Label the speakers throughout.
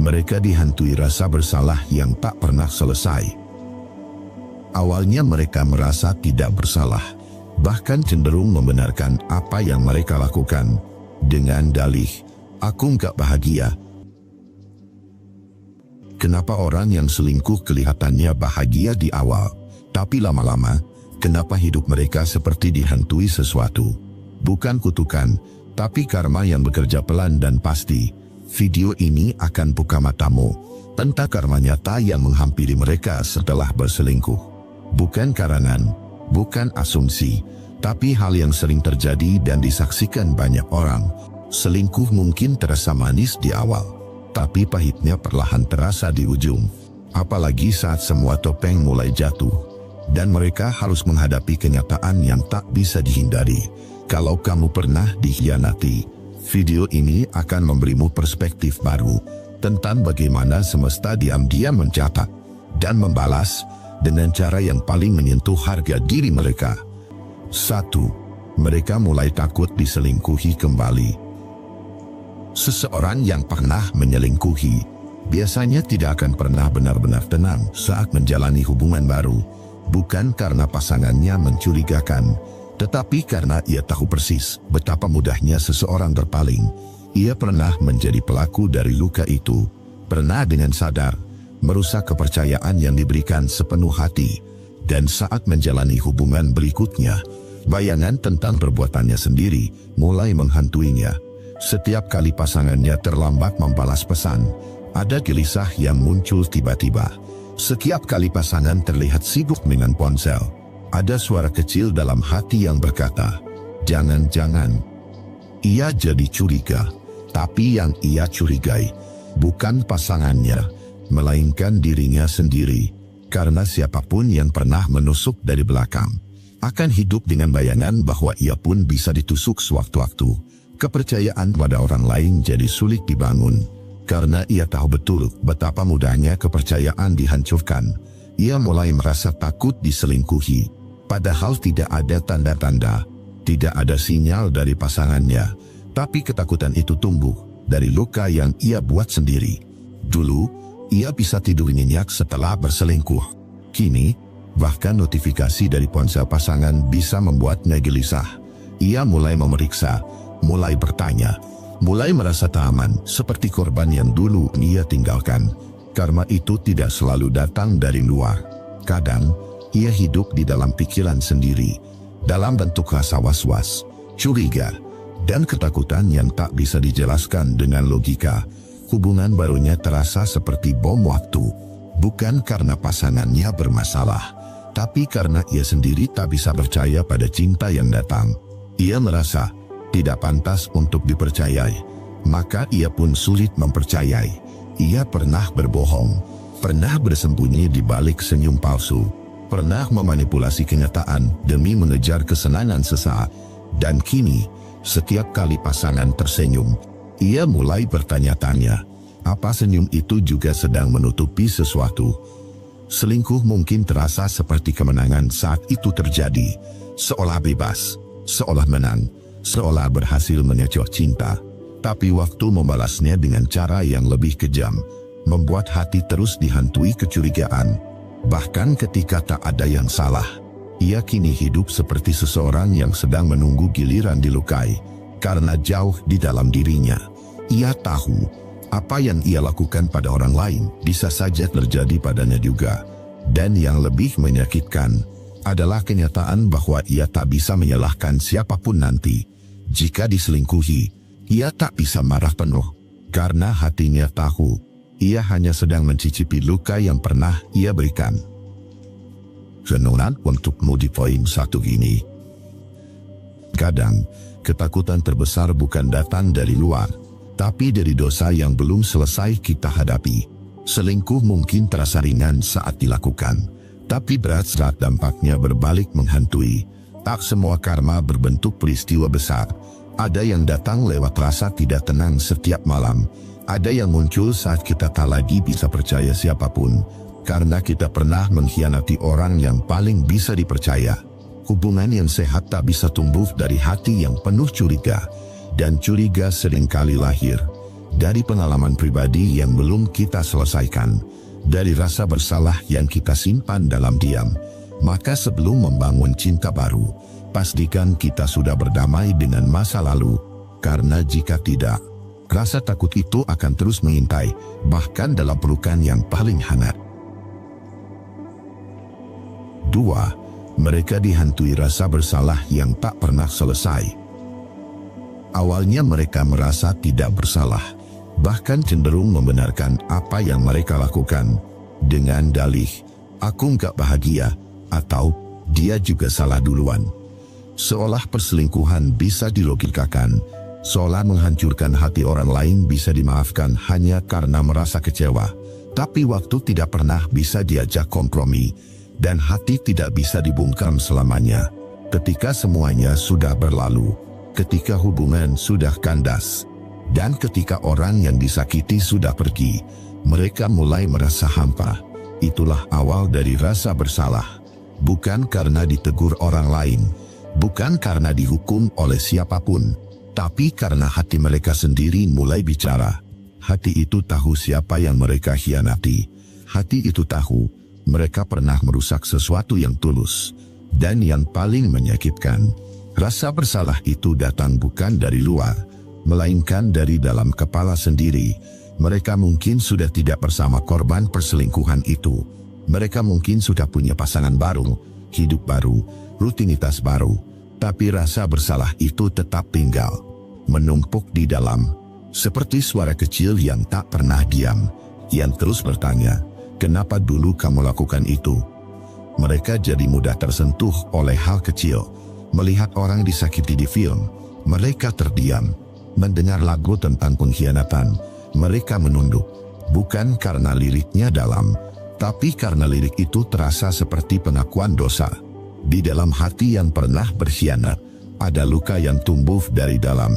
Speaker 1: Mereka dihantui rasa bersalah yang tak pernah selesai. Awalnya mereka merasa tidak bersalah, bahkan cenderung membenarkan apa yang mereka lakukan dengan dalih, "Aku nggak bahagia." Kenapa orang yang selingkuh kelihatannya bahagia di awal, tapi lama-lama, kenapa hidup mereka seperti dihantui sesuatu? Bukan kutukan, tapi karma yang bekerja pelan dan pasti. Video ini akan buka matamu tentang karma nyata yang menghampiri mereka setelah berselingkuh. Bukan karangan, bukan asumsi, tapi hal yang sering terjadi dan disaksikan banyak orang. Selingkuh mungkin terasa manis di awal, tapi pahitnya perlahan terasa di ujung. Apalagi saat semua topeng mulai jatuh, dan mereka harus menghadapi kenyataan yang tak bisa dihindari. Kalau kamu pernah dikhianati, video ini akan memberimu perspektif baru tentang bagaimana semesta diam-diam mencatat dan membalas dengan cara yang paling menyentuh harga diri mereka. 1. Mereka mulai takut diselingkuhi kembali. Seseorang yang pernah menyelingkuhi biasanya tidak akan pernah benar-benar tenang saat menjalani hubungan baru, bukan karena pasangannya mencurigakan, tetapi karena ia tahu persis betapa mudahnya seseorang berpaling. Ia pernah menjadi pelaku dari luka itu, pernah dengan sadar merusak kepercayaan yang diberikan sepenuh hati, dan saat menjalani hubungan berikutnya, bayangan tentang perbuatannya sendiri mulai menghantuinya. Setiap kali pasangannya terlambat membalas pesan, ada gelisah yang muncul tiba-tiba. Setiap kali pasangan terlihat sibuk dengan ponsel, ada suara kecil dalam hati yang berkata, "Jangan-jangan." Ia jadi curiga, tapi yang ia curigai bukan pasangannya, melainkan dirinya sendiri. Karena siapapun yang pernah menusuk dari belakang akan hidup dengan bayangan bahwa ia pun bisa ditusuk sewaktu-waktu. Kepercayaan pada orang lain jadi sulit dibangun, karena ia tahu betul betapa mudahnya kepercayaan dihancurkan. Ia mulai merasa takut diselingkuhi. Padahal tidak ada tanda-tanda, tidak ada sinyal dari pasangannya, tapi ketakutan itu tumbuh dari luka yang ia buat sendiri. Dulu, ia bisa tidur nyenyak setelah berselingkuh. Kini, bahkan notifikasi dari ponsel pasangan bisa membuatnya gelisah. Ia mulai memeriksa, mulai bertanya, mulai merasa tak aman seperti korban yang dulu ia tinggalkan. Karma itu tidak selalu datang dari luar. Kadang, ia hidup di dalam pikiran sendiri, dalam bentuk rasa was-was, curiga, dan ketakutan yang tak bisa dijelaskan dengan logika. Hubungan barunya terasa seperti bom waktu, bukan karena pasangannya bermasalah, tapi karena ia sendiri tak bisa percaya pada cinta yang datang. Ia merasa tidak pantas untuk dipercayai, maka ia pun sulit mempercayai. Ia pernah berbohong, pernah bersembunyi di balik senyum palsu, pernah memanipulasi kenyataan demi mengejar kesenangan sesaat, dan kini, setiap kali pasangan tersenyum, ia mulai bertanya-tanya, apa senyum itu juga sedang menutupi sesuatu? Selingkuh mungkin terasa seperti kemenangan saat itu terjadi, seolah bebas, seolah menang, seolah berhasil mengecoh cinta. Tapi waktu membalasnya dengan cara yang lebih kejam, membuat hati terus dihantui kecurigaan. Bahkan ketika tak ada yang salah, ia kini hidup seperti seseorang yang sedang menunggu giliran dilukai, karena jauh di dalam dirinya. Ia tahu, apa yang ia lakukan pada orang lain bisa saja terjadi padanya juga. Dan yang lebih menyakitkan, adalah kenyataan bahwa ia tak bisa menyalahkan siapapun nanti. Jika diselingkuhi, ia tak bisa marah penuh, karena hatinya tahu, ia hanya sedang mencicipi luka yang pernah ia berikan. Renungan untukmu di poin 1 ini. Kadang, ketakutan terbesar bukan datang dari luar, tapi dari dosa yang belum selesai kita hadapi. Selingkuh mungkin terasa ringan saat dilakukan, tapi berat saat dampaknya berbalik menghantui. Tak semua karma berbentuk peristiwa besar. Ada yang datang lewat rasa tidak tenang setiap malam. Ada yang muncul saat kita tak lagi bisa percaya siapapun, karena kita pernah mengkhianati orang yang paling bisa dipercaya. Hubungan yang sehat tak bisa tumbuh dari hati yang penuh curiga, dan curiga seringkali lahir dari pengalaman pribadi yang belum kita selesaikan, dari rasa bersalah yang kita simpan dalam diam. Maka sebelum membangun cinta baru, pastikan kita sudah berdamai dengan masa lalu, karena jika tidak, rasa takut itu akan terus mengintai, bahkan dalam pelukan yang paling hangat. 2. Mereka dihantui rasa bersalah yang tak pernah selesai. Awalnya mereka merasa tidak bersalah, bahkan cenderung membenarkan apa yang mereka lakukan dengan dalih, "Aku nggak bahagia," atau "Dia juga salah duluan." Seolah perselingkuhan bisa dilogikakan, seolah menghancurkan hati orang lain bisa dimaafkan hanya karena merasa kecewa. Tapi waktu tidak pernah bisa diajak kompromi, dan hati tidak bisa dibungkam selamanya. Ketika semuanya sudah berlalu, ketika hubungan sudah kandas, dan ketika orang yang disakiti sudah pergi, mereka mulai merasa hampa. Itulah awal dari rasa bersalah. Bukan karena ditegur orang lain, bukan karena dihukum oleh siapapun, tapi karena hati mereka sendiri mulai bicara. Hati itu tahu siapa yang mereka khianati. Hati itu tahu mereka pernah merusak sesuatu yang tulus. Dan yang paling menyakitkan, rasa bersalah itu datang bukan dari luar, melainkan dari dalam kepala sendiri. Mereka mungkin sudah tidak bersama korban perselingkuhan itu. Mereka mungkin sudah punya pasangan baru, hidup baru, rutinitas baru. Tapi rasa bersalah itu tetap tinggal, menumpuk di dalam. Seperti suara kecil yang tak pernah diam, yang terus bertanya, "Kenapa dulu kamu lakukan itu?" Mereka jadi mudah tersentuh oleh hal kecil. Melihat orang disakiti di film, mereka terdiam. Mendengar lagu tentang pengkhianatan, mereka menunduk. Bukan karena liriknya dalam, tapi karena lirik itu terasa seperti pengakuan dosa. Di dalam hati yang pernah berkhianat, ada luka yang tumbuh dari dalam.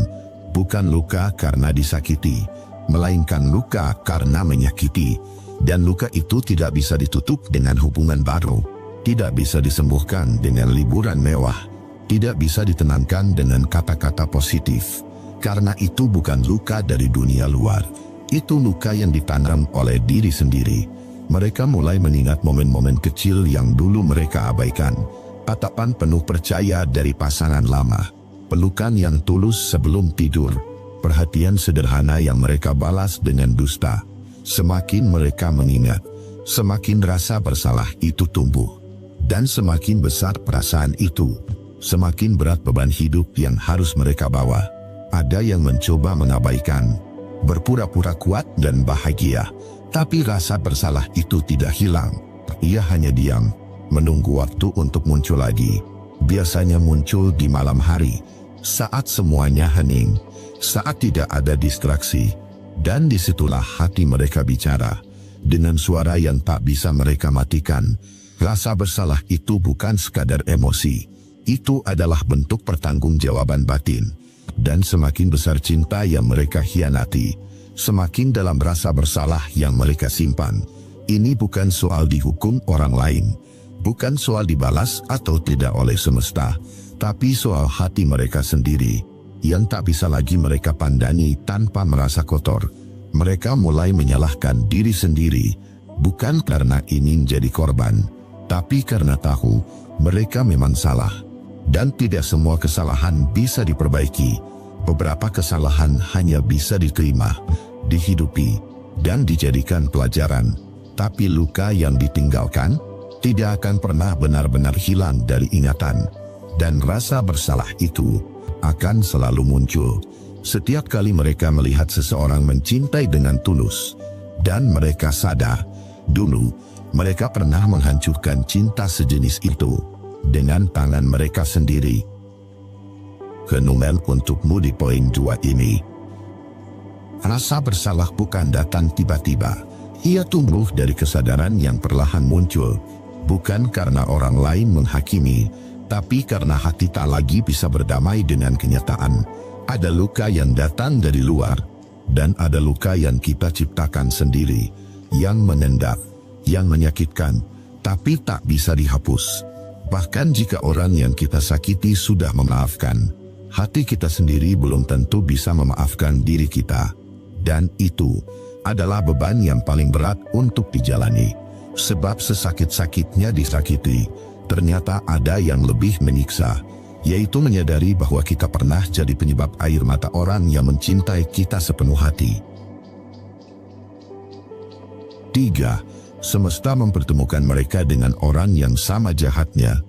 Speaker 1: Bukan luka karena disakiti, melainkan luka karena menyakiti. Dan luka itu tidak bisa ditutup dengan hubungan baru, tidak bisa disembuhkan dengan liburan mewah, tidak bisa ditenangkan dengan kata-kata positif. Karena itu bukan luka dari dunia luar, itu luka yang ditanam oleh diri sendiri. Mereka mulai mengingat momen-momen kecil yang dulu mereka abaikan. Tatapan penuh percaya dari pasangan lama, pelukan yang tulus sebelum tidur, perhatian sederhana yang mereka balas dengan dusta. Semakin mereka mengingat, semakin rasa bersalah itu tumbuh. Dan semakin besar perasaan itu, semakin berat beban hidup yang harus mereka bawa. Ada yang mencoba mengabaikan, berpura-pura kuat dan bahagia, tapi rasa bersalah itu tidak hilang. Ia hanya diam, menunggu waktu untuk muncul lagi. Biasanya muncul di malam hari, saat semuanya hening, saat tidak ada distraksi. Dan disitulah hati mereka bicara, dengan suara yang tak bisa mereka matikan. Rasa bersalah itu bukan sekadar emosi, itu adalah bentuk pertanggungjawaban batin. Dan semakin besar cinta yang mereka khianati, semakin dalam rasa bersalah yang mereka simpan. Ini bukan soal dihukum orang lain, bukan soal dibalas atau tidak oleh semesta, tapi soal hati mereka sendiri, yang tak bisa lagi mereka pandangi tanpa merasa kotor. Mereka mulai menyalahkan diri sendiri, bukan karena ingin jadi korban, tapi karena tahu mereka memang salah. Dan tidak semua kesalahan bisa diperbaiki. Beberapa kesalahan hanya bisa diterima, dihidupi, dan dijadikan pelajaran. Tapi luka yang ditinggalkan tidak akan pernah benar-benar hilang dari ingatan. Dan rasa bersalah itu akan selalu muncul setiap kali mereka melihat seseorang mencintai dengan tulus. Dan mereka sadar, dulu mereka pernah menghancurkan cinta sejenis itu dengan tangan mereka sendiri. Fenomen untukmu di poin 2 ini. Rasa bersalah bukan datang tiba-tiba. Ia tumbuh dari kesadaran yang perlahan muncul, bukan karena orang lain menghakimi, tapi karena hati tak lagi bisa berdamai dengan kenyataan. Ada luka yang datang dari luar, dan ada luka yang kita ciptakan sendiri, yang menendang, yang menyakitkan, tapi tak bisa dihapus. Bahkan jika orang yang kita sakiti sudah memaafkan, hati kita sendiri belum tentu bisa memaafkan diri kita. Dan itu adalah beban yang paling berat untuk dijalani. Sebab sesakit-sakitnya disakiti, ternyata ada yang lebih menyiksa, yaitu menyadari bahwa kita pernah jadi penyebab air mata orang yang mencintai kita sepenuh hati. 3. Semesta mempertemukan mereka dengan orang yang sama jahatnya.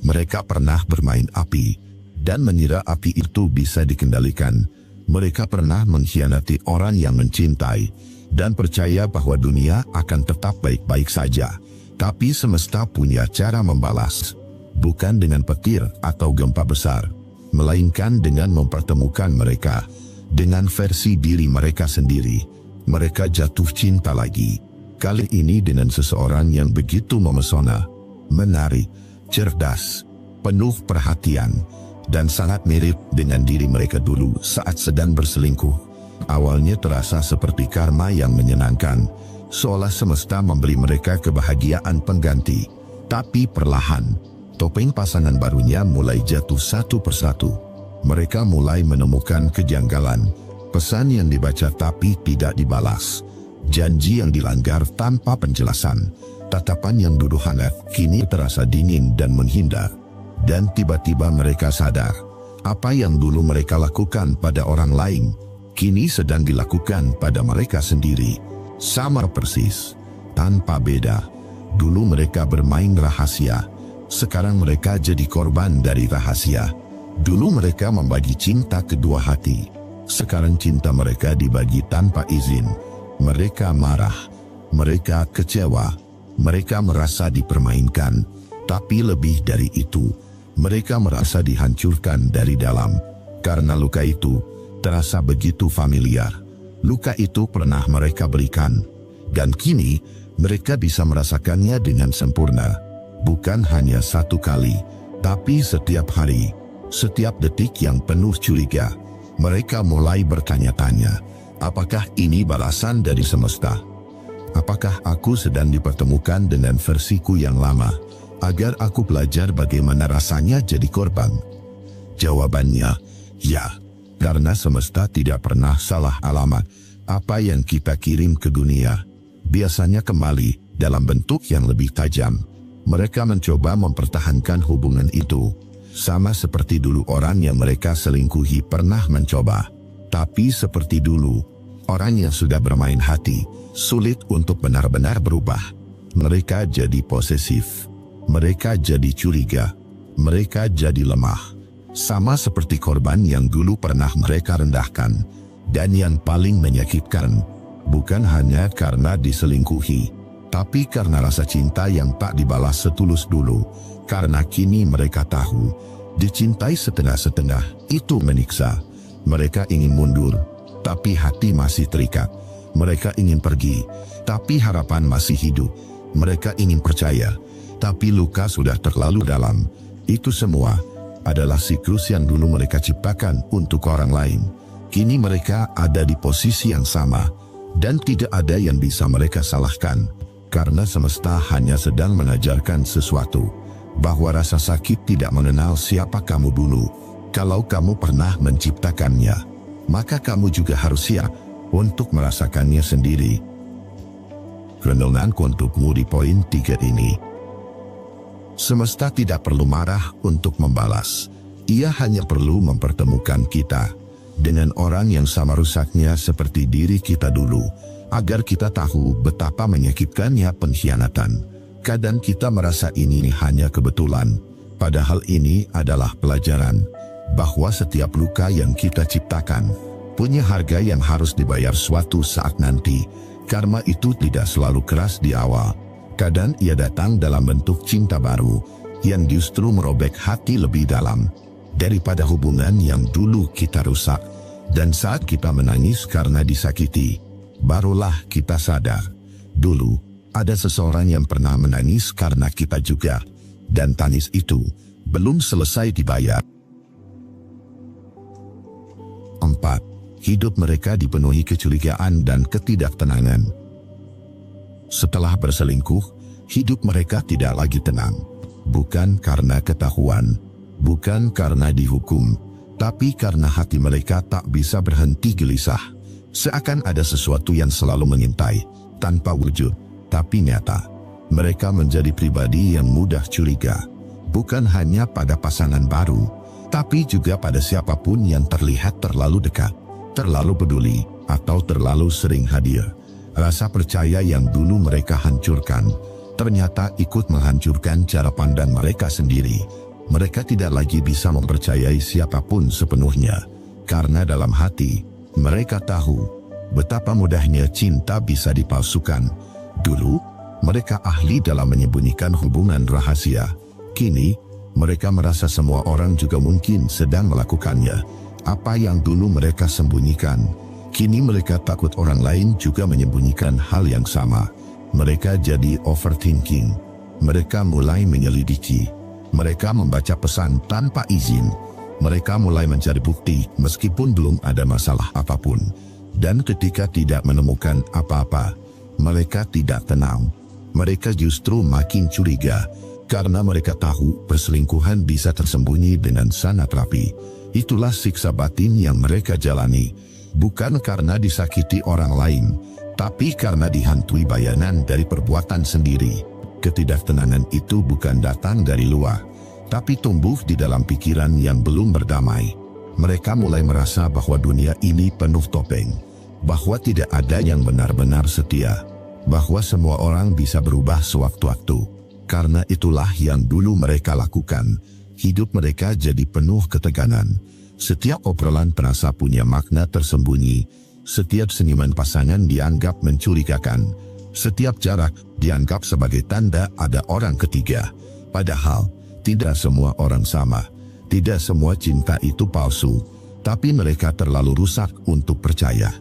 Speaker 1: Mereka pernah bermain api dan mengira api itu bisa dikendalikan. Mereka pernah mengkhianati orang yang mencintai dan percaya bahwa dunia akan tetap baik-baik saja. Tapi semesta punya cara membalas, bukan dengan petir atau gempa besar, melainkan dengan mempertemukan mereka dengan versi diri mereka sendiri. Mereka jatuh cinta lagi, kali ini dengan seseorang yang begitu memesona, menarik, cerdas, penuh perhatian, dan sangat mirip dengan diri mereka dulu saat sedang berselingkuh. Awalnya terasa seperti karma yang menyenangkan, seolah semesta memberi mereka kebahagiaan pengganti. Tapi perlahan, topeng pasangan barunya mulai jatuh satu persatu. Mereka mulai menemukan kejanggalan, pesan yang dibaca tapi tidak dibalas, janji yang dilanggar tanpa penjelasan, tatapan yang dulu hangat kini terasa dingin dan menghindar. Dan tiba-tiba mereka sadar, apa yang dulu mereka lakukan pada orang lain, kini sedang dilakukan pada mereka sendiri. Sama persis, tanpa beda. Dulu mereka bermain rahasia, sekarang mereka jadi korban dari rahasia. Dulu mereka membagi cinta kedua hati, sekarang cinta mereka dibagi tanpa izin. Mereka marah, mereka kecewa, mereka merasa dipermainkan. Tapi lebih dari itu, mereka merasa dihancurkan dari dalam. Karena luka itu terasa begitu familiar. Luka itu pernah mereka berikan, dan kini mereka bisa merasakannya dengan sempurna. Bukan hanya satu kali, tapi setiap hari, setiap detik yang penuh curiga. Mereka mulai bertanya-tanya, apakah ini balasan dari semesta? Apakah aku sedang dipertemukan dengan versiku yang lama, agar aku belajar bagaimana rasanya jadi korban? Jawabannya, ya, karena semesta tidak pernah salah alamat. Apa yang kita kirim ke dunia, biasanya kembali dalam bentuk yang lebih tajam. Mereka mencoba mempertahankan hubungan itu, sama seperti dulu orang yang mereka selingkuhi pernah mencoba. Tapi seperti dulu, orang yang sudah bermain hati, sulit untuk benar-benar berubah. Mereka jadi posesif, mereka jadi curiga, mereka jadi lemah. Sama seperti korban yang dulu pernah mereka rendahkan. Dan yang paling menyakitkan, bukan hanya karena diselingkuhi, tapi karena rasa cinta yang tak dibalas setulus dulu. Karena kini mereka tahu, dicintai setengah-setengah itu menyiksa. Mereka ingin mundur, tapi hati masih terikat. Mereka ingin pergi, tapi harapan masih hidup. Mereka ingin percaya, tapi luka sudah terlalu dalam. Itu semua adalah siklus yang dulu mereka ciptakan untuk orang lain. Kini mereka ada di posisi yang sama, dan tidak ada yang bisa mereka salahkan. Karena semesta hanya sedang mengajarkan sesuatu, bahwa rasa sakit tidak mengenal siapa kamu dulu. Kalau kamu pernah menciptakannya, maka kamu juga harus siap untuk merasakannya sendiri. Renungan untukmu di poin 3 ini. Semesta tidak perlu marah untuk membalas. Ia hanya perlu mempertemukan kita dengan orang yang sama rusaknya seperti diri kita dulu, agar kita tahu betapa menyakitkannya pengkhianatan. Kadang kita merasa ini hanya kebetulan, padahal ini adalah pelajaran, bahwa setiap luka yang kita ciptakan punya harga yang harus dibayar suatu saat nanti. Karma itu tidak selalu keras di awal. Kadang ia datang dalam bentuk cinta baru, yang justru merobek hati lebih dalam daripada hubungan yang dulu kita rusak. Dan saat kita menangis karena disakiti, barulah kita sadar, dulu ada seseorang yang pernah menangis karena kita juga, dan tangis itu belum selesai dibayar. 4. Hidup mereka dipenuhi kecurigaan dan ketidaktenangan. Setelah berselingkuh, hidup mereka tidak lagi tenang. Bukan karena ketahuan, bukan karena dihukum, tapi karena hati mereka tak bisa berhenti gelisah. Seakan ada sesuatu yang selalu mengintai, tanpa wujud, tapi nyata. Mereka menjadi pribadi yang mudah curiga, bukan hanya pada pasangan baru, tapi juga pada siapapun yang terlihat terlalu dekat, terlalu peduli, atau terlalu sering hadir. Rasa percaya yang dulu mereka hancurkan, ternyata ikut menghancurkan cara pandang mereka sendiri. Mereka tidak lagi bisa mempercayai siapapun sepenuhnya, karena dalam hati, mereka tahu betapa mudahnya cinta bisa dipalsukan. Dulu, mereka ahli dalam menyembunyikan hubungan rahasia. Kini, mereka merasa semua orang juga mungkin sedang melakukannya. Apa yang dulu mereka sembunyikan, kini mereka takut orang lain juga menyembunyikan hal yang sama. Mereka jadi overthinking. Mereka mulai menyelidiki. Mereka membaca pesan tanpa izin. Mereka mulai mencari bukti meskipun belum ada masalah apapun. Dan ketika tidak menemukan apa-apa, mereka tidak tenang. Mereka justru makin curiga, karena mereka tahu perselingkuhan bisa tersembunyi dengan sangat rapi. Itulah siksa batin yang mereka jalani, bukan karena disakiti orang lain, tapi karena dihantui bayangan dari perbuatan sendiri. Ketidaktenangan itu bukan datang dari luar, tapi tumbuh di dalam pikiran yang belum berdamai. Mereka mulai merasa bahwa dunia ini penuh topeng, bahwa tidak ada yang benar-benar setia, bahwa semua orang bisa berubah sewaktu-waktu. Karena itulah yang dulu mereka lakukan. Hidup mereka jadi penuh ketegangan. Setiap obrolan terasa punya makna tersembunyi. Setiap senyuman pasangan dianggap mencurigakan. Setiap jarak dianggap sebagai tanda ada orang ketiga. Padahal, tidak semua orang sama. Tidak semua cinta itu palsu. Tapi mereka terlalu rusak untuk percaya.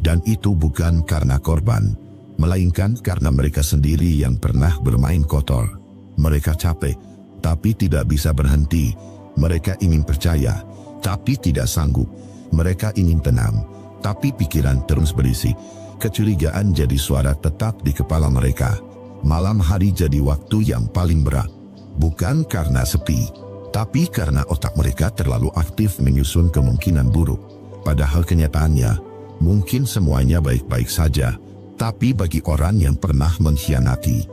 Speaker 1: Dan itu bukan karena korban, melainkan karena mereka sendiri yang pernah bermain kotor. Mereka capek, tapi tidak bisa berhenti. Mereka ingin percaya, tapi tidak sanggup. Mereka ingin tenang, tapi pikiran terus berisik. Kecurigaan jadi suara tetap di kepala mereka. Malam hari jadi waktu yang paling berat. Bukan karena sepi, tapi karena otak mereka terlalu aktif menyusun kemungkinan buruk. Padahal kenyataannya, mungkin semuanya baik-baik saja. Tapi bagi orang yang pernah mengkhianati,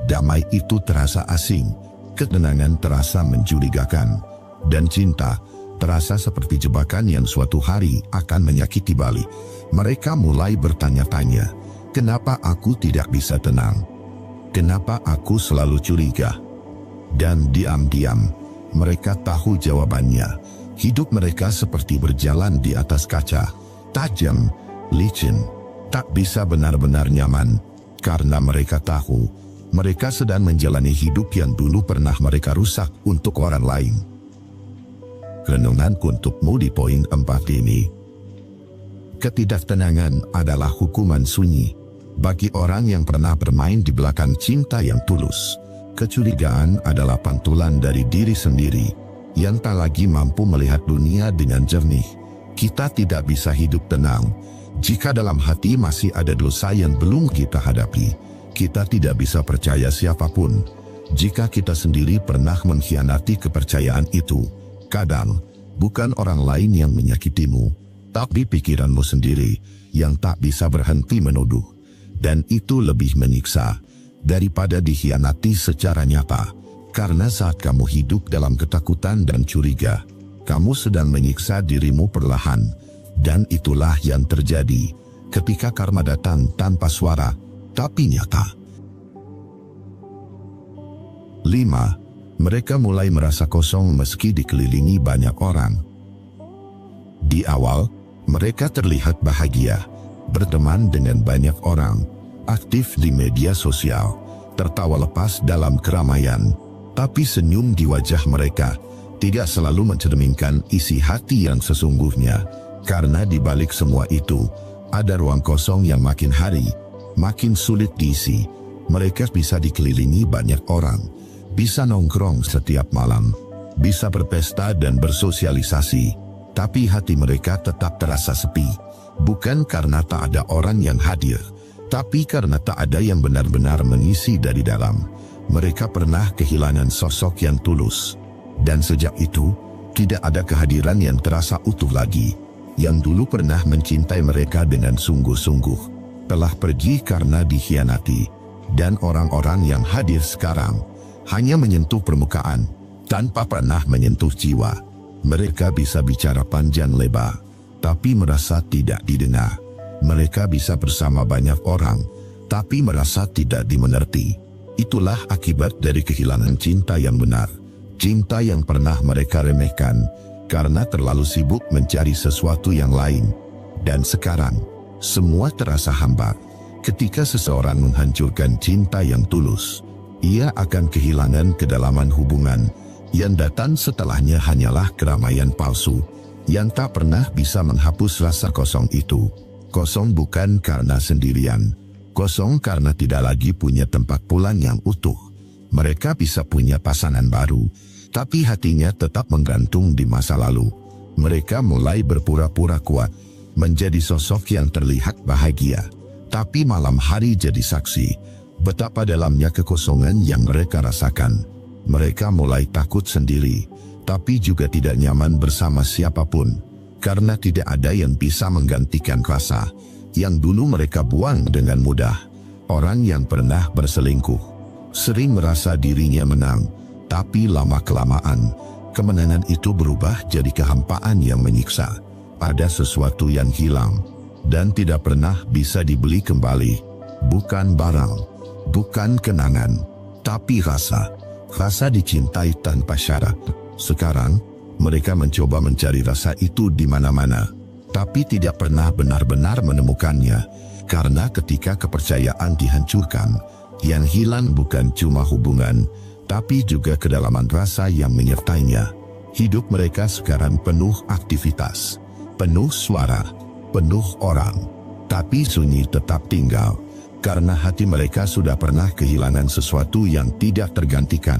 Speaker 1: damai itu terasa asing, ketenangan terasa mencurigakan, dan cinta terasa seperti jebakan yang suatu hari akan menyakiti balik. Mereka mulai bertanya-tanya, kenapa aku tidak bisa tenang? Kenapa aku selalu curiga? Dan diam-diam, mereka tahu jawabannya. Hidup mereka seperti berjalan di atas kaca, tajam, licin, tak bisa benar-benar nyaman, karena mereka tahu mereka sedang menjalani hidup yang dulu pernah mereka rusak untuk orang lain. Renungan untukmu di poin 4 ini. Ketidaktenangan adalah hukuman sunyi bagi orang yang pernah bermain di belakang cinta yang tulus. Kecurigaan adalah pantulan dari diri sendiri yang tak lagi mampu melihat dunia dengan jernih. Kita tidak bisa hidup tenang jika dalam hati masih ada dosa yang belum kita hadapi. Kita tidak bisa percaya siapapun jika kita sendiri pernah mengkhianati kepercayaan itu. Kadang, bukan orang lain yang menyakitimu, tapi pikiranmu sendiri yang tak bisa berhenti menuduh. Dan itu lebih menyiksa daripada dikhianati secara nyata. Karena saat kamu hidup dalam ketakutan dan curiga, kamu sedang menyiksa dirimu perlahan. Dan itulah yang terjadi ketika karma datang tanpa suara, tapi nyata. 5. Mereka mulai merasa kosong meski dikelilingi banyak orang. Di awal, mereka terlihat bahagia, berteman dengan banyak orang, aktif di media sosial, tertawa lepas dalam keramaian. Tapi senyum di wajah mereka tidak selalu mencerminkan isi hati yang sesungguhnya. Karena di balik semua itu, ada ruang kosong yang makin hari, makin sulit diisi. Mereka bisa dikelilingi banyak orang, bisa nongkrong setiap malam, bisa berpesta dan bersosialisasi, tapi hati mereka tetap terasa sepi. Bukan karena tak ada orang yang hadir, tapi karena tak ada yang benar-benar mengisi dari dalam. Mereka pernah kehilangan sosok yang tulus, dan sejak itu, tidak ada kehadiran yang terasa utuh lagi. yang dulu pernah mencintai mereka dengan sungguh-sungguh, telah pergi karena dikhianati, dan orang-orang yang hadir sekarang hanya menyentuh permukaan tanpa pernah menyentuh jiwa. Mereka bisa bicara panjang lebar, tapi merasa tidak didengar. Mereka bisa bersama banyak orang, tapi merasa tidak dimengerti. Itulah akibat dari kehilangan cinta yang benar. Cinta yang pernah mereka remehkan karena terlalu sibuk mencari sesuatu yang lain. Dan sekarang, semua terasa hambar. Ketika seseorang menghancurkan cinta yang tulus, ia akan kehilangan kedalaman hubungan. Yang datang setelahnya hanyalah keramaian palsu yang tak pernah bisa menghapus rasa kosong itu. Kosong bukan karena sendirian, kosong karena tidak lagi punya tempat pulang yang utuh. Mereka bisa punya pasangan baru, tapi hatinya tetap menggantung di masa lalu. Mereka mulai berpura-pura kuat, menjadi sosok yang terlihat bahagia, tapi malam hari jadi saksi betapa dalamnya kekosongan yang mereka rasakan. Mereka mulai takut sendiri, tapi juga tidak nyaman bersama siapapun, karena tidak ada yang bisa menggantikan rasa yang dulu mereka buang dengan mudah. Orang yang pernah berselingkuh sering merasa dirinya menang, tapi lama-kelamaan, kemenangan itu berubah jadi kehampaan yang menyiksa. Ada sesuatu yang hilang, dan tidak pernah bisa dibeli kembali. Bukan barang, bukan kenangan, tapi rasa. Rasa dicintai tanpa syarat. Sekarang, mereka mencoba mencari rasa itu di mana-mana, tapi tidak pernah benar-benar menemukannya, karena ketika kepercayaan dihancurkan, yang hilang bukan cuma hubungan, tapi juga kedalaman rasa yang menyertainya. Hidup mereka sekarang penuh aktivitas, penuh suara, penuh orang, tapi sunyi tetap tinggal. Karena hati mereka sudah pernah kehilangan sesuatu yang tidak tergantikan.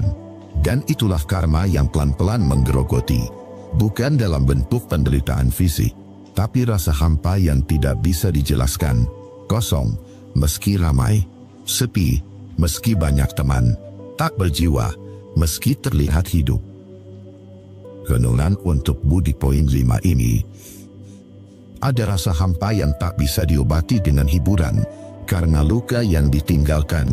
Speaker 1: Dan itulah karma yang pelan-pelan menggerogoti. Bukan dalam bentuk penderitaan fisik, tapi rasa hampa yang tidak bisa dijelaskan. Kosong, meski ramai. Sepi, meski banyak teman. Tak berjiwa, meski terlihat hidup. Renungan untuk Budi Poin 5 ini. Ada rasa hampa yang tak bisa diobati dengan hiburan. Karena luka yang ditinggalkan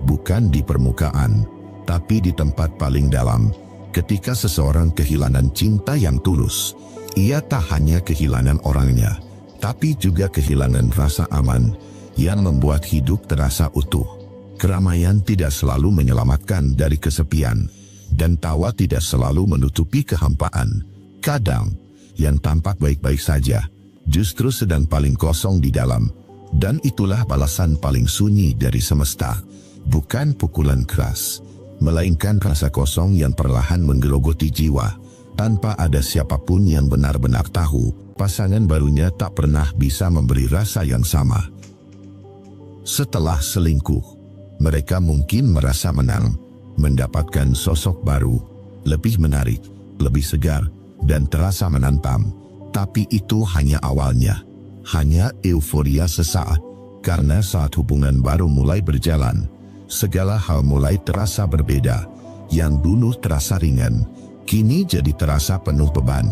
Speaker 1: bukan di permukaan, tapi di tempat paling dalam. Ketika seseorang kehilangan cinta yang tulus, ia tak hanya kehilangan orangnya, tapi juga kehilangan rasa aman yang membuat hidup terasa utuh. Keramaian tidak selalu menyelamatkan dari kesepian, dan tawa tidak selalu menutupi kehampaan. Kadang, yang tampak baik-baik saja, justru sedang paling kosong di dalam. Dan itulah balasan paling sunyi dari semesta, bukan pukulan keras, melainkan rasa kosong yang perlahan menggerogoti jiwa, tanpa ada siapapun yang benar-benar tahu, pasangan barunya tak pernah bisa memberi rasa yang sama. Setelah selingkuh, mereka mungkin merasa menang, mendapatkan sosok baru, lebih menarik, lebih segar, dan terasa menantang, tapi itu hanya awalnya. Hanya euforia sesaat, karena saat hubungan baru mulai berjalan, segala hal mulai terasa berbeda. Yang dulu terasa ringan, kini jadi terasa penuh beban.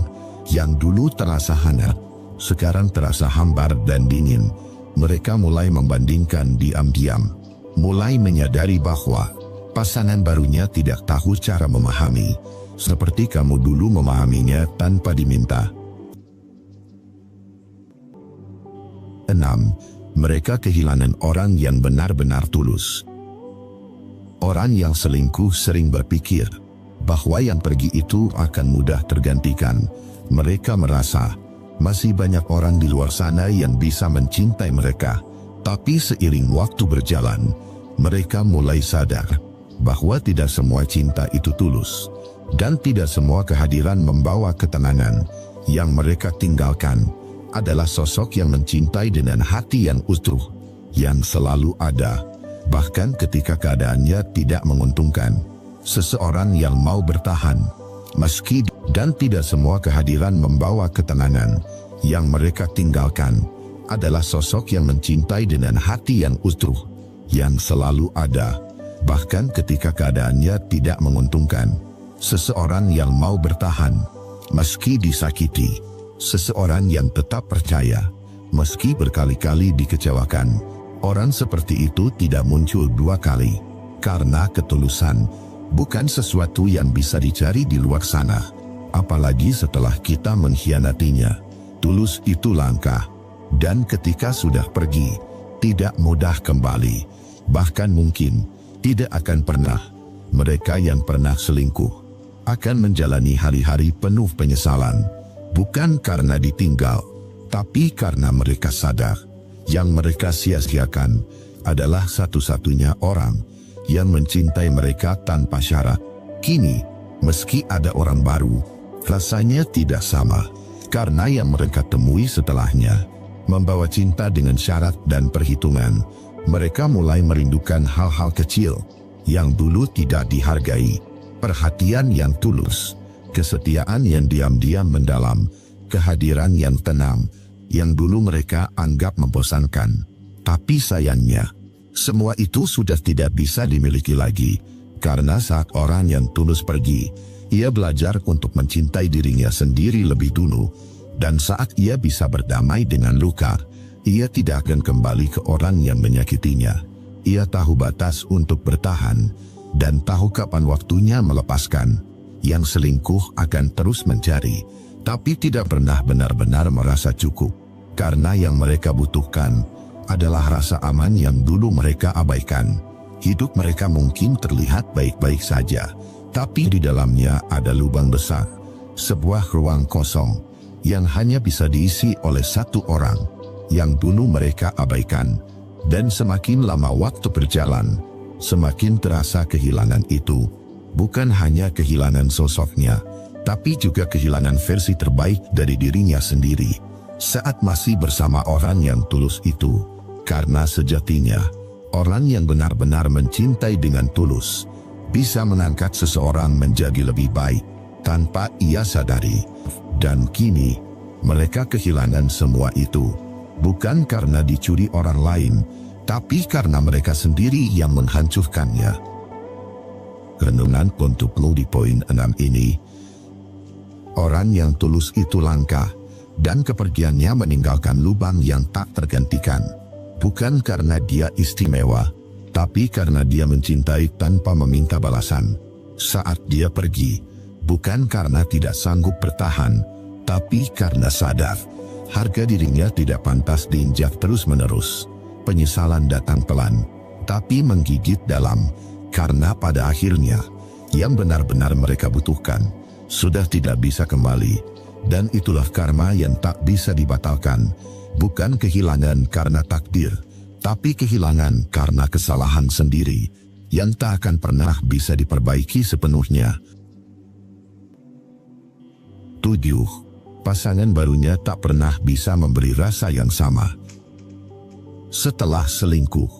Speaker 1: Yang dulu terasa hangat, sekarang terasa hambar dan dingin. Mereka mulai membandingkan diam-diam, mulai menyadari bahwa pasangan barunya tidak tahu cara memahami, seperti kamu dulu memahaminya tanpa diminta. 6. Mereka kehilangan orang yang benar-benar tulus. Orang yang selingkuh sering berpikir bahwa yang pergi itu akan mudah tergantikan. Mereka merasa masih banyak orang di luar sana yang bisa mencintai mereka. Tapi seiring waktu berjalan, mereka mulai sadar bahwa tidak semua cinta itu tulus, dan tidak semua kehadiran membawa ketenangan. Yang mereka tinggalkan adalah sosok yang mencintai dengan hati yang utuh, yang selalu ada, bahkan ketika keadaannya tidak menguntungkan. Seseorang yang mau bertahan, meski dan tidak semua kehadiran membawa ketenangan. Yang mereka tinggalkan adalah sosok yang mencintai dengan hati yang utuh, yang selalu ada, bahkan ketika keadaannya tidak menguntungkan. Seseorang yang mau bertahan, meski disakiti. Seseorang yang tetap percaya, meski berkali-kali dikecewakan. Orang seperti itu tidak muncul dua kali. Karena ketulusan bukan sesuatu yang bisa dicari di luar sana. Apalagi setelah kita mengkhianatinya. Tulus itu langka. Dan ketika sudah pergi, tidak mudah kembali. Bahkan mungkin tidak akan pernah. Mereka yang pernah selingkuh akan menjalani hari-hari penuh penyesalan. Bukan karena ditinggal, tapi karena mereka sadar yang mereka sia-siakan adalah satu-satunya orang yang mencintai mereka tanpa syarat. Kini, meski ada orang baru, rasanya tidak sama. Karena yang mereka temui setelahnya membawa cinta dengan syarat dan perhitungan. Mereka mulai merindukan hal-hal kecil yang dulu tidak dihargai. Perhatian yang tulus, kesetiaan yang diam-diam mendalam, kehadiran yang tenang, yang dulu mereka anggap membosankan. Tapi sayangnya, semua itu sudah tidak bisa dimiliki lagi. Karena saat orang yang tulus pergi, ia belajar untuk mencintai dirinya sendiri lebih dulu. Dan saat ia bisa berdamai dengan luka, ia tidak akan kembali ke orang yang menyakitinya. Ia tahu batas untuk bertahan, dan tahu kapan waktunya melepaskan. Yang selingkuh akan terus mencari, tapi tidak pernah benar-benar merasa cukup. Karena yang mereka butuhkan adalah rasa aman yang dulu mereka abaikan. Hidup mereka mungkin terlihat baik-baik saja, tapi di dalamnya ada lubang besar. Sebuah ruang kosong yang hanya bisa diisi oleh satu orang yang dulu mereka abaikan. Dan semakin lama waktu berjalan, semakin terasa kehilangan itu. Bukan hanya kehilangan sosoknya, tapi juga kehilangan versi terbaik dari dirinya sendiri saat masih bersama orang yang tulus itu. Karena sejatinya, orang yang benar-benar mencintai dengan tulus bisa mengangkat seseorang menjadi lebih baik tanpa ia sadari. Dan kini, mereka kehilangan semua itu, bukan karena dicuri orang lain, tapi karena mereka sendiri yang menghancurkannya. Renungan untuk lo di poin 6 ini. Orang yang tulus itu langka, dan kepergiannya meninggalkan lubang yang tak tergantikan. Bukan karena dia istimewa, tapi karena dia mencintai tanpa meminta balasan. Saat dia pergi, bukan karena tidak sanggup bertahan, tapi karena sadar harga dirinya tidak pantas diinjak terus-menerus. Penyesalan datang pelan, tapi menggigit dalam. Karena pada akhirnya, yang benar-benar mereka butuhkan sudah tidak bisa kembali. Dan itulah karma yang tak bisa dibatalkan. Bukan kehilangan karena takdir, tapi kehilangan karena kesalahan sendiri yang tak akan pernah bisa diperbaiki sepenuhnya. 7. Pasangan barunya tak pernah bisa memberi rasa yang sama. Setelah selingkuh,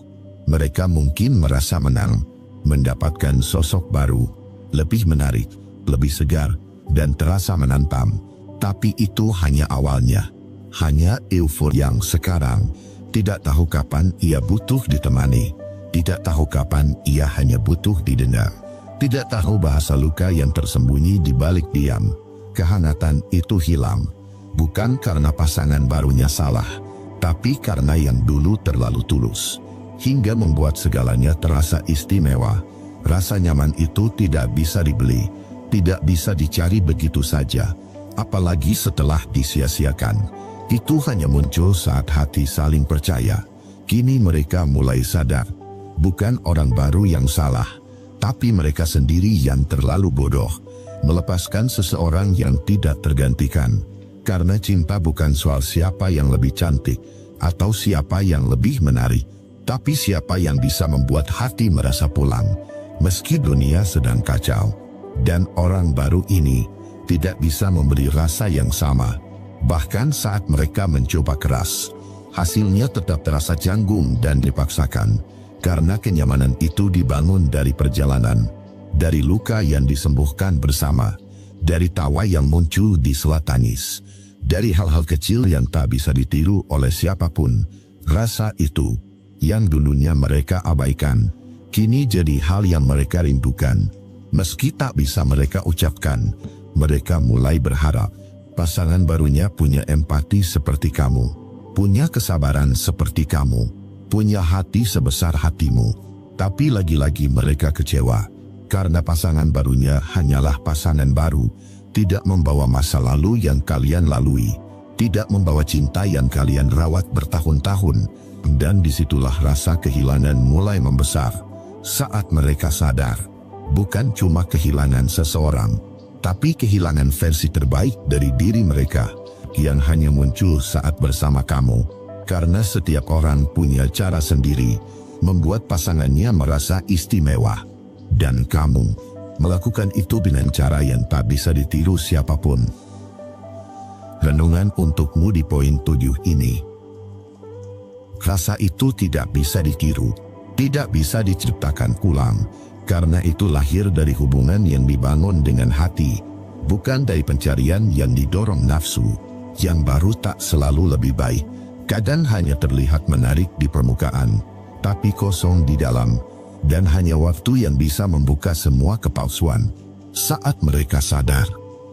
Speaker 1: mereka mungkin merasa menang, mendapatkan sosok baru, lebih menarik, lebih segar, dan terasa menantang. Tapi itu hanya awalnya, hanya euforia yang sekarang. Tidak tahu kapan ia butuh ditemani, tidak tahu kapan ia hanya butuh didengar, tidak tahu bahasa luka yang tersembunyi di balik diam. Kehangatan itu hilang, bukan karena pasangan barunya salah, tapi karena yang dulu terlalu tulus, hingga membuat segalanya terasa istimewa. Rasa nyaman itu tidak bisa dibeli, tidak bisa dicari begitu saja, apalagi setelah disia-siakan. Itu hanya muncul saat hati saling percaya. Kini mereka mulai sadar, bukan orang baru yang salah, tapi mereka sendiri yang terlalu bodoh melepaskan seseorang yang tidak tergantikan. Karena cinta bukan soal siapa yang lebih cantik atau siapa yang lebih menarik, tapi siapa yang bisa membuat hati merasa pulang meski dunia sedang kacau. Dan orang baru ini tidak bisa memberi rasa yang sama. Bahkan saat mereka mencoba keras, hasilnya tetap terasa canggung dan dipaksakan. Karena kenyamanan itu dibangun dari perjalanan, dari luka yang disembuhkan bersama, dari tawa yang muncul di sela tangis, dari hal-hal kecil yang tak bisa ditiru oleh siapapun. Rasa itu yang dulunya mereka abaikan, kini jadi hal yang mereka rindukan. Meski tak bisa mereka ucapkan, mereka mulai berharap Pasangan barunya punya empati seperti kamu, punya kesabaran seperti kamu, punya hati sebesar hatimu. Tapi lagi-lagi mereka kecewa, karena pasangan barunya hanyalah pasangan baru, tidak membawa masa lalu yang kalian lalui, tidak membawa cinta yang kalian rawat bertahun-tahun. Dan disitulah rasa kehilangan mulai membesar, saat mereka sadar, bukan cuma kehilangan seseorang, tapi kehilangan versi terbaik dari diri mereka, yang hanya muncul saat bersama kamu. Karena setiap orang punya cara sendiri, membuat pasangannya merasa istimewa. Dan kamu melakukan itu dengan cara yang tak bisa ditiru siapapun. Renungan untukmu di poin 7 ini. Rasa itu tidak bisa ditiru, tidak bisa diciptakan ulang, karena itu lahir dari hubungan yang dibangun dengan hati, bukan dari pencarian yang didorong nafsu. Yang baru tak selalu lebih baik, kadang hanya terlihat menarik di permukaan, tapi kosong di dalam, dan hanya waktu yang bisa membuka semua kepalsuan. Saat mereka sadar,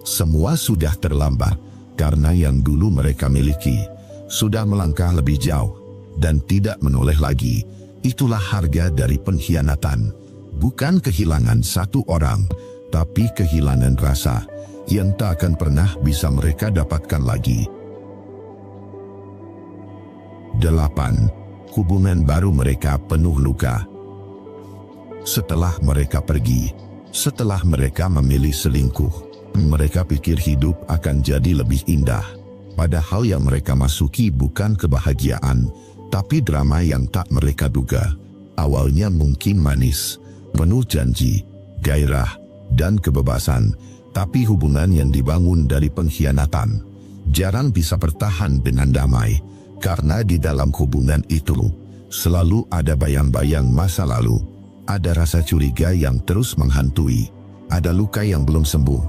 Speaker 1: semua sudah terlambat, karena yang dulu mereka miliki sudah melangkah lebih jauh dan tidak menoleh lagi. Itulah harga dari pengkhianatan. Bukan kehilangan satu orang, tapi kehilangan rasa yang tak akan pernah bisa mereka dapatkan lagi. 8. Hubungan baru mereka penuh luka. Setelah mereka pergi, setelah mereka memilih selingkuh, mereka pikir hidup akan jadi lebih indah. Padahal yang mereka masuki bukan kebahagiaan, tapi drama yang tak mereka duga. Awalnya mungkin manis, penuh janji, gairah, dan kebebasan, tapi hubungan yang dibangun dari pengkhianatan jarang bisa bertahan dengan damai, karena di dalam hubungan itu selalu ada bayang-bayang masa lalu, ada rasa curiga yang terus menghantui, ada luka yang belum sembuh,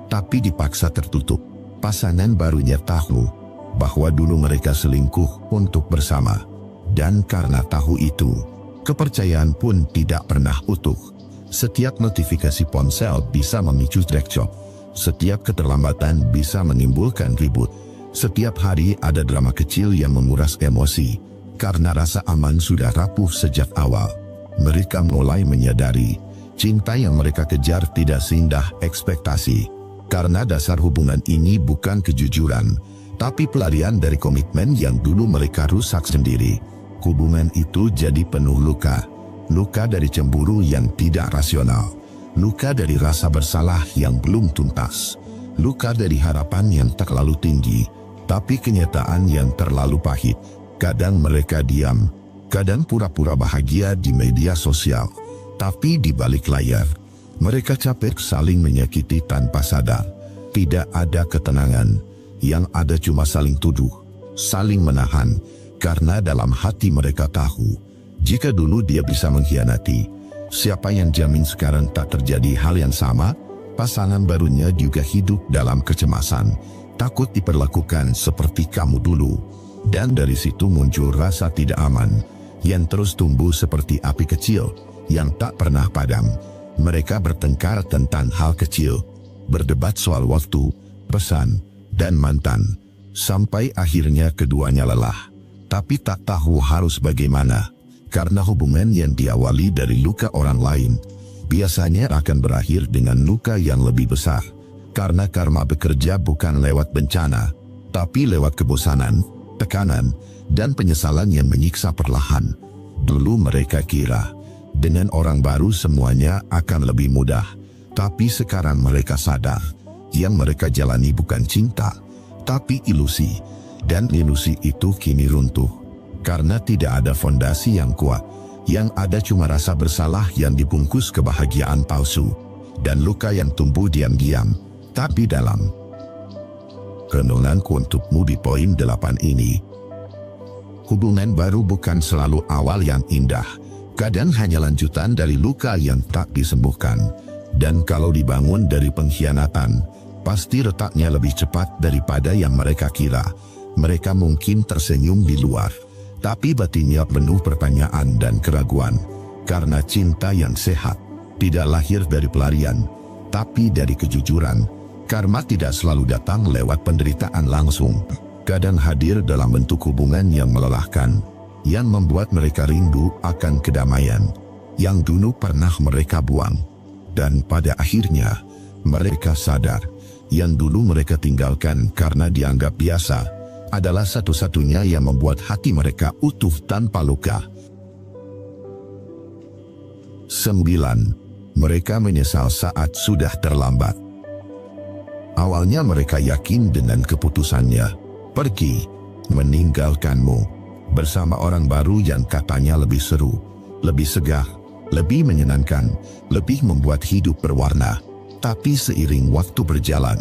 Speaker 1: tapi dipaksa tertutup. Pasangan barunya tahu bahwa dulu mereka selingkuh untuk bersama, dan karena tahu itu, kepercayaan pun tidak pernah utuh. Setiap notifikasi ponsel bisa memicu cekcok, setiap keterlambatan bisa menimbulkan ribut, setiap hari ada drama kecil yang menguras emosi. Karena rasa aman sudah rapuh sejak awal, mereka mulai menyadari cinta yang mereka kejar tidak seindah ekspektasi. Karena dasar hubungan ini bukan kejujuran, tapi pelarian dari komitmen yang dulu mereka rusak sendiri. Hubungan itu jadi penuh luka. Luka dari cemburu yang tidak rasional, luka dari rasa bersalah yang belum tuntas, luka dari harapan yang terlalu tinggi, tapi kenyataan yang terlalu pahit. Kadang mereka diam, kadang pura-pura bahagia di media sosial, tapi di balik layar, mereka capek saling menyakiti tanpa sadar. Tidak ada ketenangan, yang ada cuma saling tuduh, saling menahan, karena dalam hati mereka tahu, jika dulu dia bisa mengkhianati, siapa yang jamin sekarang tak terjadi hal yang sama? Pasangan barunya juga hidup dalam kecemasan, takut diperlakukan seperti kamu dulu. Dan dari situ muncul rasa tidak aman, yang terus tumbuh seperti api kecil, yang tak pernah padam. Mereka bertengkar tentang hal kecil, berdebat soal waktu, pesan, dan mantan, sampai akhirnya keduanya lelah. Tapi tak tahu harus bagaimana, karena hubungan yang diawali dari luka orang lain, biasanya akan berakhir dengan luka yang lebih besar. Karena karma bekerja bukan lewat bencana, tapi lewat kebosanan, tekanan, dan penyesalan yang menyiksa perlahan. Dulu mereka kira, dengan orang baru semuanya akan lebih mudah, tapi sekarang mereka sadar, yang mereka jalani bukan cinta, tapi ilusi. Dan ilusi itu kini runtuh, karena tidak ada fondasi yang kuat, yang ada cuma rasa bersalah yang dibungkus kebahagiaan palsu, dan luka yang tumbuh diam-diam, tapi dalam. Renunganku untukmu di poin 8 ini. Hubungan baru bukan selalu awal yang indah, kadang hanya lanjutan dari luka yang tak disembuhkan. Dan kalau dibangun dari pengkhianatan, pasti retaknya lebih cepat daripada yang mereka kira. Mereka mungkin tersenyum di luar, tapi batinnya penuh pertanyaan dan keraguan. Karena cinta yang sehat tidak lahir dari pelarian, tapi dari kejujuran. Karma tidak selalu datang lewat penderitaan langsung. Kadang hadir dalam bentuk hubungan yang melelahkan, yang membuat mereka rindu akan kedamaian yang dulu pernah mereka buang. Dan pada akhirnya, mereka sadar yang dulu mereka tinggalkan karena dianggap biasa adalah satu-satunya yang membuat hati mereka utuh tanpa luka. 9. Mereka menyesal saat sudah terlambat. Awalnya mereka yakin dengan keputusannya, pergi, meninggalkanmu, bersama orang baru yang katanya lebih seru, lebih segar, lebih menyenangkan, lebih membuat hidup berwarna. Tapi seiring waktu berjalan,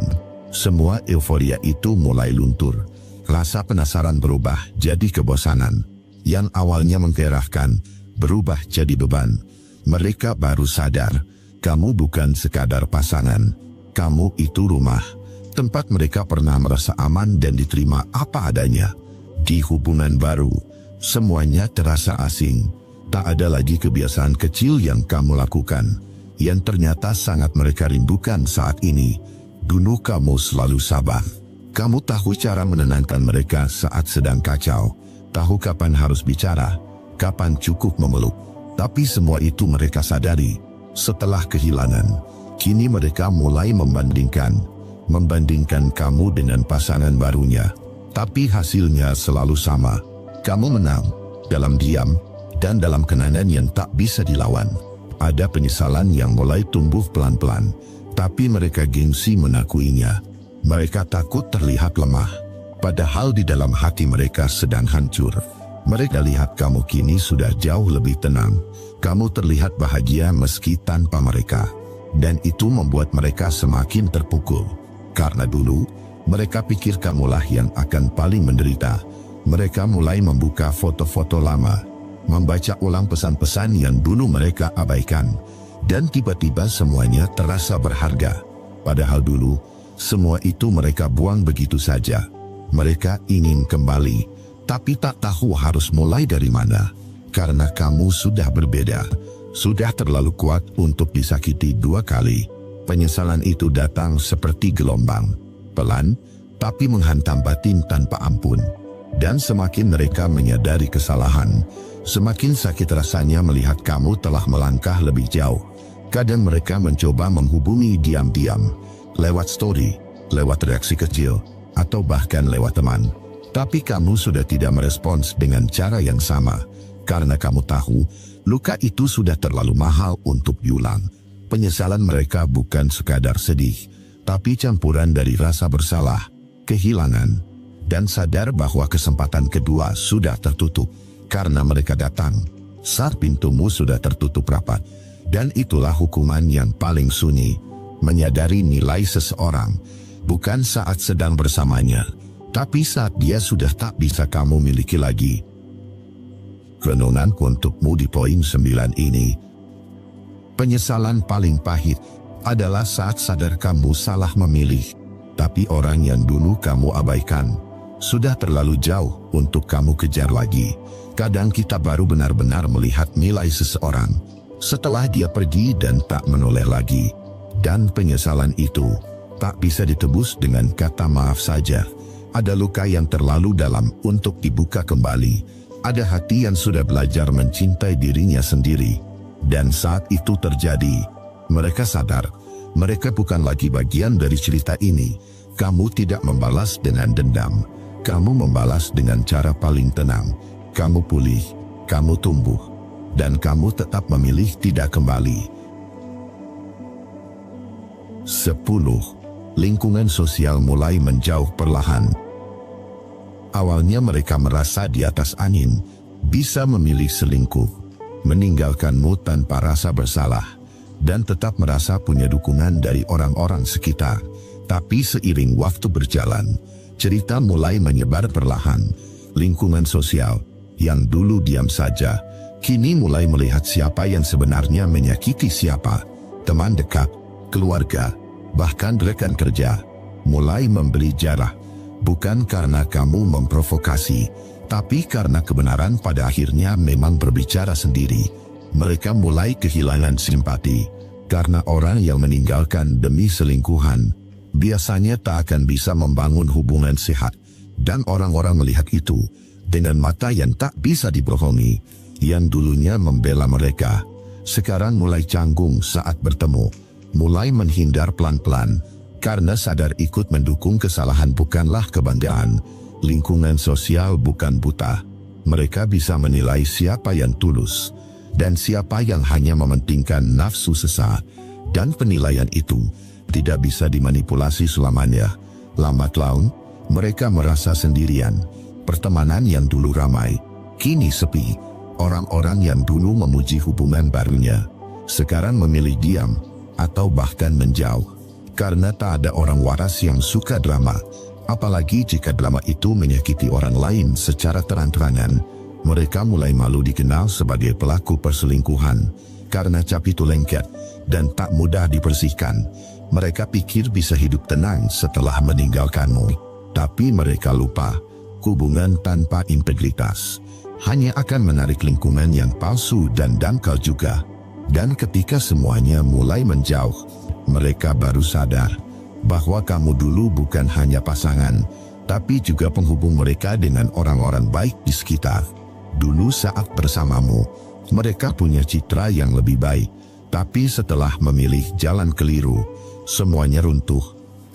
Speaker 1: semua euforia itu mulai luntur. Rasa penasaran berubah jadi kebosanan. Yang awalnya menggairahkan, berubah jadi beban. Mereka baru sadar, kamu bukan sekadar pasangan. Kamu itu rumah, tempat mereka pernah merasa aman dan diterima apa adanya. Di hubungan baru, semuanya terasa asing. Tak ada lagi kebiasaan kecil yang kamu lakukan, yang ternyata sangat mereka rindukan saat ini. Dulu kamu selalu sabar. Kamu tahu cara menenangkan mereka saat sedang kacau, tahu kapan harus bicara, kapan cukup memeluk. Tapi semua itu mereka sadari setelah kehilangan. Kini mereka mulai membandingkan kamu dengan pasangan barunya. Tapi hasilnya selalu sama. Kamu menang dalam diam dan dalam kenangan yang tak bisa dilawan. Ada penyesalan yang mulai tumbuh pelan-pelan, tapi mereka gengsi menakuinya. Mereka takut terlihat lemah, padahal di dalam hati mereka sedang hancur. Mereka lihat kamu kini sudah jauh lebih tenang. Kamu terlihat bahagia meski tanpa mereka. Dan itu membuat mereka semakin terpukul. Karena dulu, mereka pikir kamulah yang akan paling menderita. Mereka mulai membuka foto-foto lama, membaca ulang pesan-pesan yang dulu mereka abaikan. Dan tiba-tiba semuanya terasa berharga. Padahal dulu, semua itu mereka buang begitu saja. Mereka ingin kembali, tapi tak tahu harus mulai dari mana. Karena kamu sudah berbeda, sudah terlalu kuat untuk disakiti dua kali. Penyesalan itu datang seperti gelombang, pelan, tapi menghantam batin tanpa ampun. Dan semakin mereka menyadari kesalahan, semakin sakit rasanya melihat kamu telah melangkah lebih jauh. Kadang mereka mencoba menghubungi diam-diam, lewat story, lewat reaksi kecil, atau bahkan lewat teman. Tapi kamu sudah tidak merespons dengan cara yang sama, karena kamu tahu, luka itu sudah terlalu mahal untuk diulang. Penyesalan mereka bukan sekadar sedih, tapi campuran dari rasa bersalah, kehilangan, dan sadar bahwa kesempatan kedua sudah tertutup. Karena mereka datang saat pintumu sudah tertutup rapat. Dan itulah hukuman yang paling sunyi, menyadari nilai seseorang, bukan saat sedang bersamanya, tapi saat dia sudah tak bisa kamu miliki lagi. Renungan untukmu di poin 9 ini. Penyesalan paling pahit adalah saat sadar kamu salah memilih, tapi orang yang dulu kamu abaikan sudah terlalu jauh untuk kamu kejar lagi. Kadang kita baru benar-benar melihat nilai seseorang setelah dia pergi dan tak menoleh lagi. Dan penyesalan itu tak bisa ditebus dengan kata maaf saja. Ada luka yang terlalu dalam untuk dibuka kembali. Ada hati yang sudah belajar mencintai dirinya sendiri. Dan saat itu terjadi, mereka sadar, mereka bukan lagi bagian dari cerita ini. Kamu tidak membalas dengan dendam. Kamu membalas dengan cara paling tenang. Kamu pulih, kamu tumbuh, dan kamu tetap memilih tidak kembali. 10. Lingkungan sosial mulai menjauh perlahan. Awalnya mereka merasa di atas angin, bisa memilih selingkuh, meninggalkanmu tanpa rasa bersalah, dan tetap merasa punya dukungan dari orang-orang sekitar. Tapi seiring waktu berjalan, cerita mulai menyebar perlahan. Lingkungan sosial yang dulu diam saja, kini mulai melihat siapa yang sebenarnya menyakiti siapa. Teman dekat, keluarga, bahkan rekan kerja, mulai memberi jarak. Bukan karena kamu memprovokasi, tapi karena kebenaran pada akhirnya memang berbicara sendiri. Mereka mulai kehilangan simpati, karena orang yang meninggalkan demi selingkuhan biasanya tak akan bisa membangun hubungan sehat. Dan orang-orang melihat itu dengan mata yang tak bisa dibohongi. Yang dulunya membela mereka, sekarang mulai canggung saat bertemu, mulai menghindar pelan-pelan, karena sadar ikut mendukung kesalahan bukanlah kebanggaan. Lingkungan sosial bukan buta. Mereka bisa menilai siapa yang tulus dan siapa yang hanya mementingkan nafsu sesaat. Dan penilaian itu tidak bisa dimanipulasi selamanya. Lambat laun, mereka merasa sendirian. Pertemanan yang dulu ramai, kini sepi. Orang-orang yang dulu memuji hubungan barunya, sekarang memilih diam atau bahkan menjauh. Karena tak ada orang waras yang suka drama. Apalagi jika drama itu menyakiti orang lain secara terang-terangan. Mereka mulai malu dikenal sebagai pelaku perselingkuhan. Karena cap itu lengket dan tak mudah dibersihkan. Mereka pikir bisa hidup tenang setelah meninggalkanmu. Tapi mereka lupa, hubungan tanpa integritas hanya akan menarik lingkungan yang palsu dan dangkal juga. Dan ketika semuanya mulai menjauh, mereka baru sadar bahwa kamu dulu bukan hanya pasangan, tapi juga penghubung mereka dengan orang-orang baik di sekitar. Dulu saat bersamamu, mereka punya citra yang lebih baik, tapi setelah memilih jalan keliru, semuanya runtuh,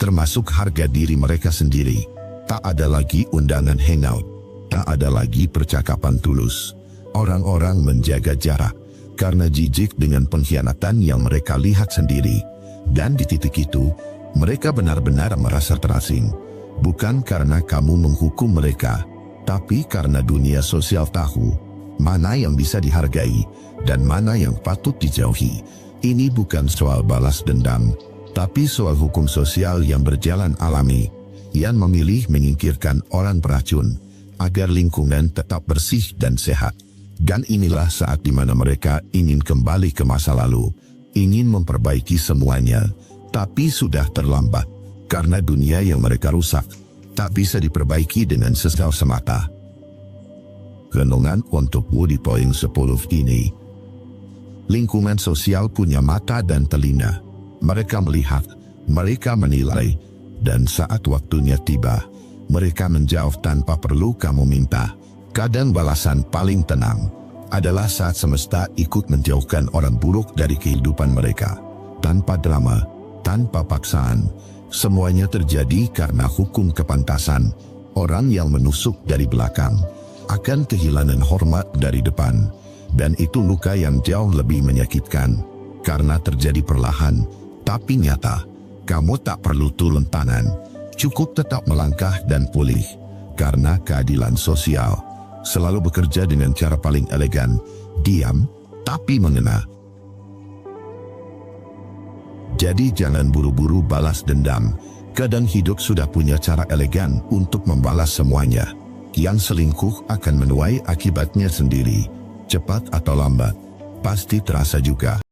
Speaker 1: termasuk harga diri mereka sendiri. Tak ada lagi undangan hangout, tak ada lagi percakapan tulus. Orang-orang menjaga jarak karena jijik dengan pengkhianatan yang mereka lihat sendiri. Dan di titik itu, mereka benar-benar merasa terasing. Bukan karena kamu menghukum mereka, tapi karena dunia sosial tahu mana yang bisa dihargai dan mana yang patut dijauhi. Ini bukan soal balas dendam, tapi soal hukum sosial yang berjalan alami, yang memilih menyingkirkan orang beracun agar lingkungan tetap bersih dan sehat. Dan inilah saat di mana mereka ingin kembali ke masa lalu, ingin memperbaiki semuanya. Tapi sudah terlambat, karena dunia yang mereka rusak tak bisa diperbaiki dengan sesal semata. Renungan untuk Woody Point 10 ini. Lingkungan sosial punya mata dan telinga. Mereka melihat, mereka menilai, dan saat waktunya tiba, mereka menjauh tanpa perlu kamu minta. Kadang balasan paling tenang adalah saat semesta ikut menjauhkan orang buruk dari kehidupan mereka. Tanpa drama, tanpa paksaan, semuanya terjadi karena hukum kepantasan. Orang yang menusuk dari belakang akan kehilangan hormat dari depan. Dan itu luka yang jauh lebih menyakitkan, karena terjadi perlahan, tapi nyata. Kamu tak perlu turun tangan, cukup tetap melangkah dan pulih. Karena keadilan sosial selalu bekerja dengan cara paling elegan, diam, tapi mengena. Jadi jangan buru-buru balas dendam. Kadang hidup sudah punya cara elegan untuk membalas semuanya. Yang selingkuh akan menuai akibatnya sendiri. Cepat atau lambat, pasti terasa juga.